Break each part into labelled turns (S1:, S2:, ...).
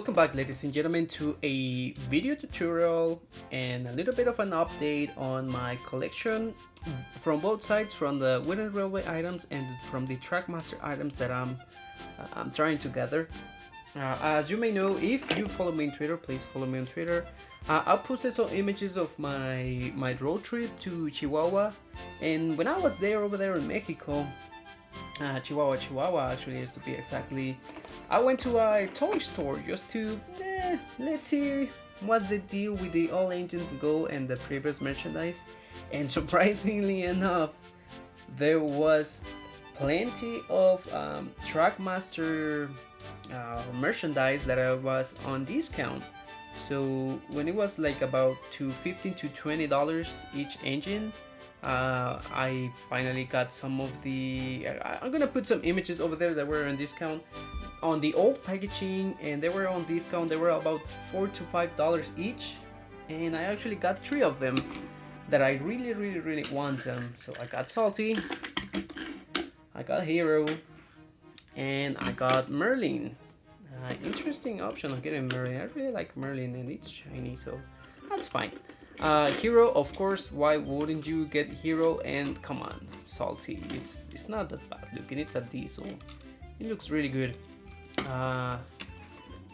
S1: Welcome back, ladies and gentlemen, to a video tutorial and a little bit of an update on my collection from both sides, from the Wooden Railway items and from the Trackmaster items that I'm trying to gather. As you may know, if you follow me on Twitter, please follow me on Twitter. I posted some images of my road trip to Chihuahua, and when I was there over there in Mexico, Chihuahua actually is to be exactly, I went to a toy store just to let's see what's the deal with the all engines go and the previous merchandise. And surprisingly enough, there was plenty of Trackmaster merchandise that was on discount. So when it was like about $15 to $20 each engine, I finally got some of the, I'm gonna put some images over there that were on discount on the old packaging, and they were on discount. They were about $4 to $5 each, and I actually got 3 of them that I really want them. So I got Salty, I got Hero, and I got Merlin. Interesting option of getting Merlin. I really like Merlin, and it's shiny, so that's fine. Hero, of course, why wouldn't you get Hero? And come on, Salty, it's not that bad looking. It's a diesel, it looks really good.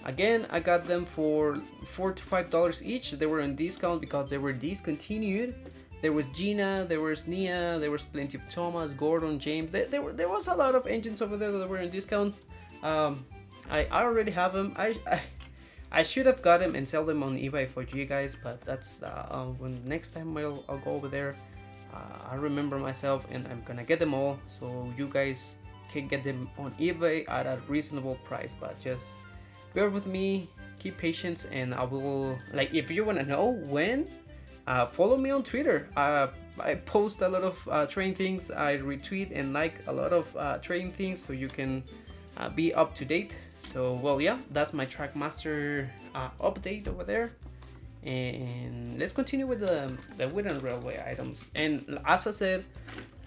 S1: Again, I got them for $4 to $5 each. They were on discount because they were discontinued. There was Gina, there was Nia, there was plenty of Thomas, Gordon, James. There was a lot of engines over there that were on discount. I already have them. I should have got them and sell them on eBay for you guys, but that's when next time I'll go over there. I remember myself, and I'm gonna get them all, so you guys can get them on eBay at a reasonable price. But just bear with me, keep patience, and I will, like, if you wanna know when, follow me on Twitter. I post a lot of trading things. I retweet and like a lot of trading things, so you can be up to date. So, well, yeah, that's my Trackmaster update over there. And let's continue with the Wooden Railway items. And as I said,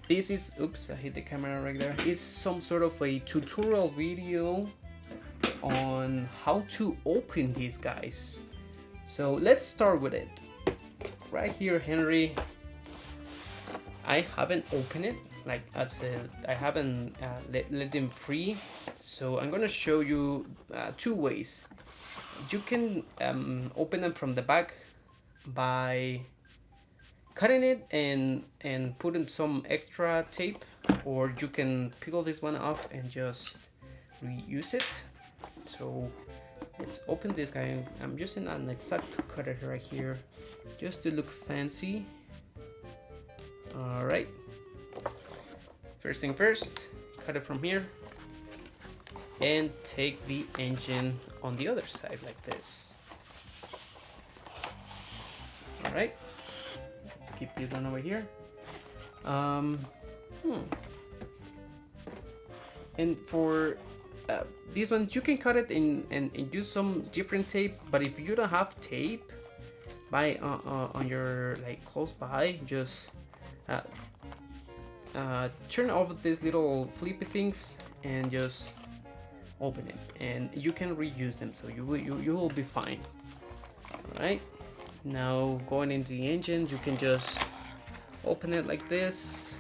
S1: this is, oops, I hit the camera right there. It's some sort of a tutorial video on how to open these guys. So let's start with it. Right here, Henry. I haven't opened it. Like I said, I haven't let them free, so I'm gonna show you 2 ways. You can open them from the back by cutting it and putting some extra tape, or you can peel this one off and just reuse it. So let's open this guy. I'm using an exact cutter right here just to look fancy. All right. First thing first, cut it from here and take the engine on the other side like this. All right, let's keep this one over here. And for these ones, you can cut it and use some different tape, but if you don't have tape by on your, like, close by, just turn over these little flippy things and just open it, and you can reuse them, so you will be fine. All right, now going into the engine, you can just open it like this,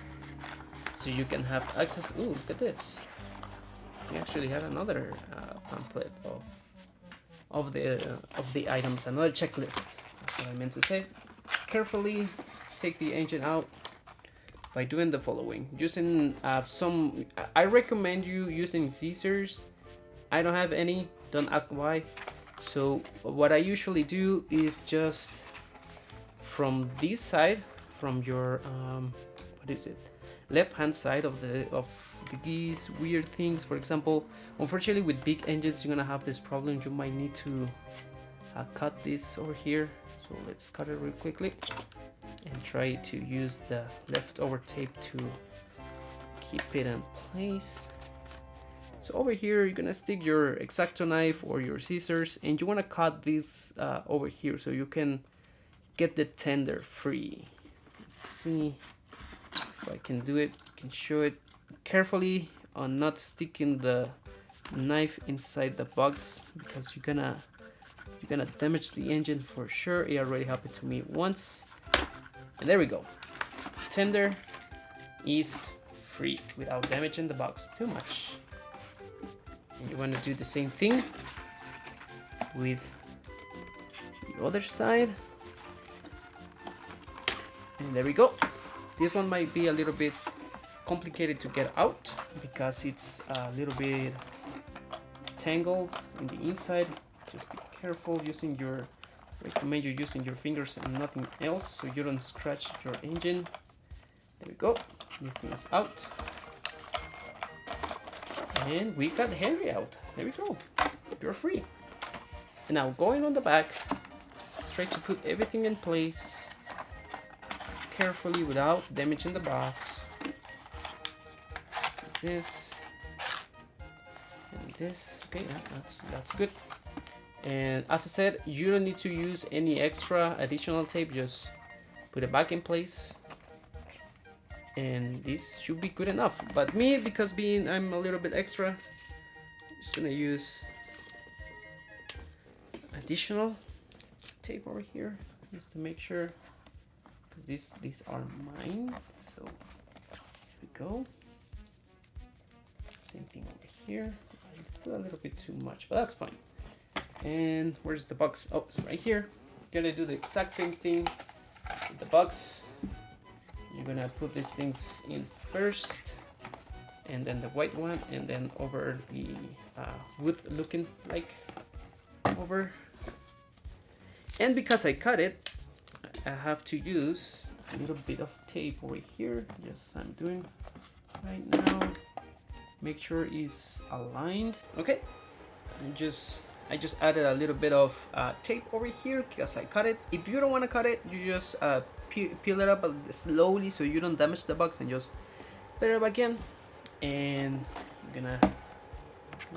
S1: so you can have access. Ooh, look at this! We actually have another pamphlet of the items, another checklist. That's what I meant to say. Carefully take the engine out by doing the following. Using I recommend you using scissors. I don't have any, don't ask why. So what I usually do is just from this side, from your what is it, left hand side of these weird things. For example, unfortunately with big engines you're gonna have this problem. You might need to cut this over here. So let's cut it real quickly and try to use the leftover tape to keep it in place. So over here you're gonna stick your X-Acto knife or your scissors, and you want to cut this over here so you can get the tender free. Let's see if I can do it. I can show it carefully on not sticking the knife inside the box, because you're gonna You're gonna damage the engine for sure. It already happened to me once. And there we go. Tender is free without damaging the box too much. And you want to do the same thing with the other side. And there we go. This one might be a little bit complicated to get out because it's a little bit tangled in the inside. Just be careful using your, recommend you using your fingers and nothing else so you don't scratch your engine. There we go. This thing is out. And we got Henry out. There we go. You're free. And now going on the back, try to put everything in place carefully without damaging the box. This and this. Okay, yeah, that's good. And as I said, you don't need to use any extra additional tape. Just put it back in place. And this should be good enough. But me, because I'm a little bit extra, just gonna use additional tape over here just to make sure, because these are mine. So here we go. Same thing over here. I do a little bit too much, but that's fine. And where's the box? Oh, it's right here. Gonna do the exact same thing with the box. You're gonna put these things in first, and then the white one, and then over the wood looking like over. And because I cut it, I have to use a little bit of tape over here, just as I'm doing right now. Make sure it's aligned. Okay, I just added a little bit of tape over here because I cut it. If you don't want to cut it, you just peel it up slowly so you don't damage the box, and just put it back in. And I'm gonna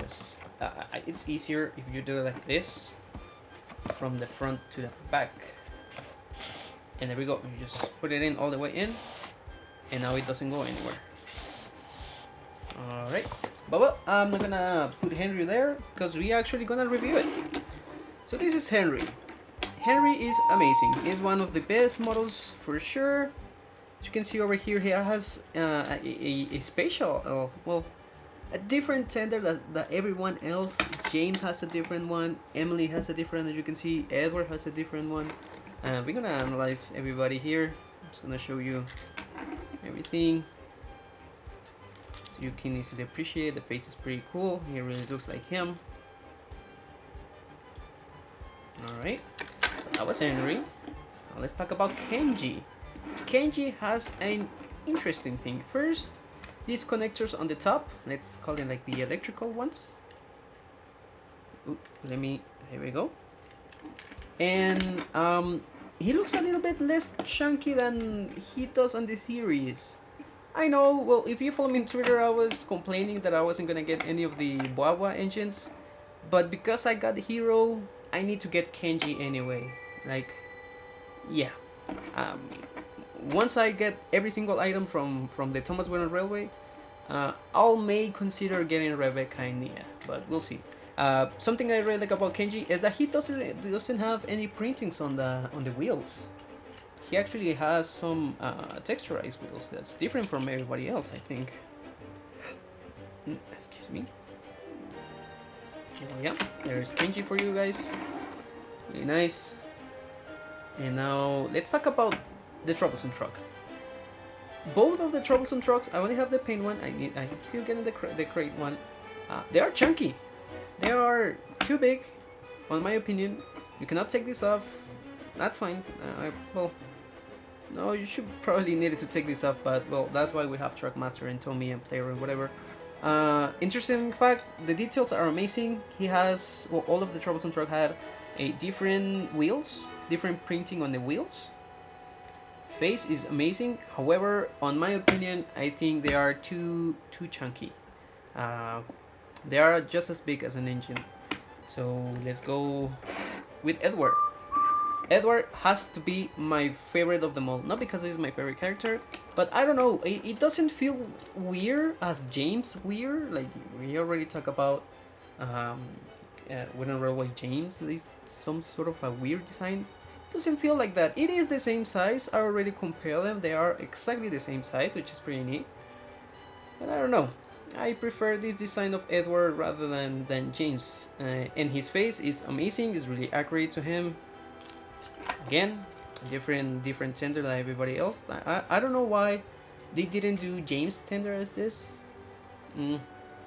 S1: just it's easier if you do it like this, from the front to the back. And there we go. You just put it in all the way in, and now it doesn't go anywhere. All right, but well, I'm not gonna put Henry there because we actually gonna review it. So this is Henry. Henry is amazing. He's one of the best models for sure. As you can see over here, he has a special, well, a different tender that everyone else. James has a different one. Emily has a different, as you can see. Edward has a different one. We're gonna analyze everybody here. I'm just gonna show you everything, so you can easily appreciate. The face is pretty cool. He really looks like him. Alright, so that was Henry. Now let's talk about Kenji. Kenji has an interesting thing. First, these connectors on the top, let's call them like the electrical ones. Ooh, here we go. And he looks a little bit less chunky than he does on the series. I know, well, if you follow me on Twitter, I was complaining that I wasn't gonna get any of the Wawa engines, but because I got the Hero, I need to get Kenji anyway. Like, yeah. Once I get every single item from the Thomas Whelan Railway, I'll may consider getting Rebecca and Nia, but we'll see. Something I really like about Kenji is that he doesn't have any printings on the wheels. He actually has some texturized wheels. That's different from everybody else, I think. Excuse me. Yeah, there's Kenji for you guys. Really nice. And now let's talk about the Troublesome truck. Both of the Troublesome trucks, I only have the paint one. I'm still getting the crate one. They are chunky. They are too big, in my opinion. You cannot take this off. That's fine. Well, no, you should probably need to take this off, but well, that's why we have Trackmaster and Tommy and Player and whatever. Interesting fact, the details are amazing. He has, well, all of the Troublesome truck had a different wheels, different printing on the wheels. Face is amazing. However, on my opinion, I think they are too chunky. They are just as big as an engine. So let's go with Edward. Edward has to be my favorite of them all. Not because he's my favorite character, but I don't know. It doesn't feel weird as James weird. Like we already talked about Wooden Railway James is some sort of a weird design. Doesn't feel like that. It is the same size. I already compared them. They are exactly the same size, which is pretty neat. But I don't know. I prefer this design of Edward rather than James. And his face is amazing. It's really accurate to him. Again, different tender than everybody else. I don't know why they didn't do James tender as this.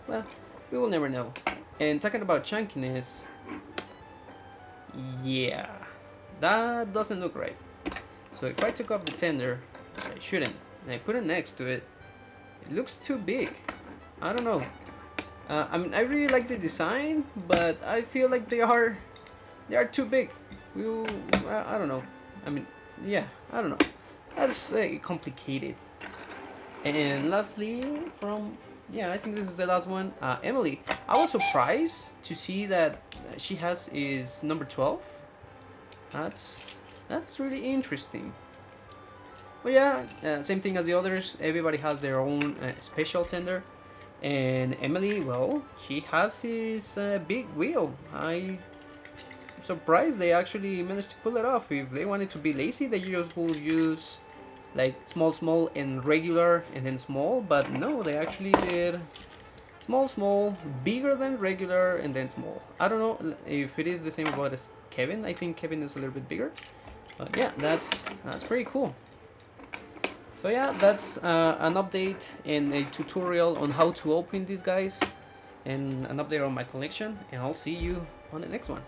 S1: Well, we will never know. And talking about chunkiness, yeah, that doesn't look right. So if I took off the tender, I shouldn't, and I put it next to it, it looks too big. I don't know. I mean, I really like the design, but I feel like they are too big. I don't know. I mean, yeah, I don't know. That's complicated. And lastly, I think this is the last one. Emily. I was surprised to see that she has is number 12. That's really interesting. But yeah, same thing as the others. Everybody has their own special tender. And Emily, well, she has his big wheel. I'm surprised they actually managed to pull it off. If they wanted to be lazy, they just will use like small, and regular, and then small. But no, they actually did small, bigger than regular, and then small. I don't know if it is the same about as Kevin. I think Kevin is a little bit bigger. But yeah, that's pretty cool. So yeah, that's an update and a tutorial on how to open these guys, and an update on my collection, and I'll see you on the next one.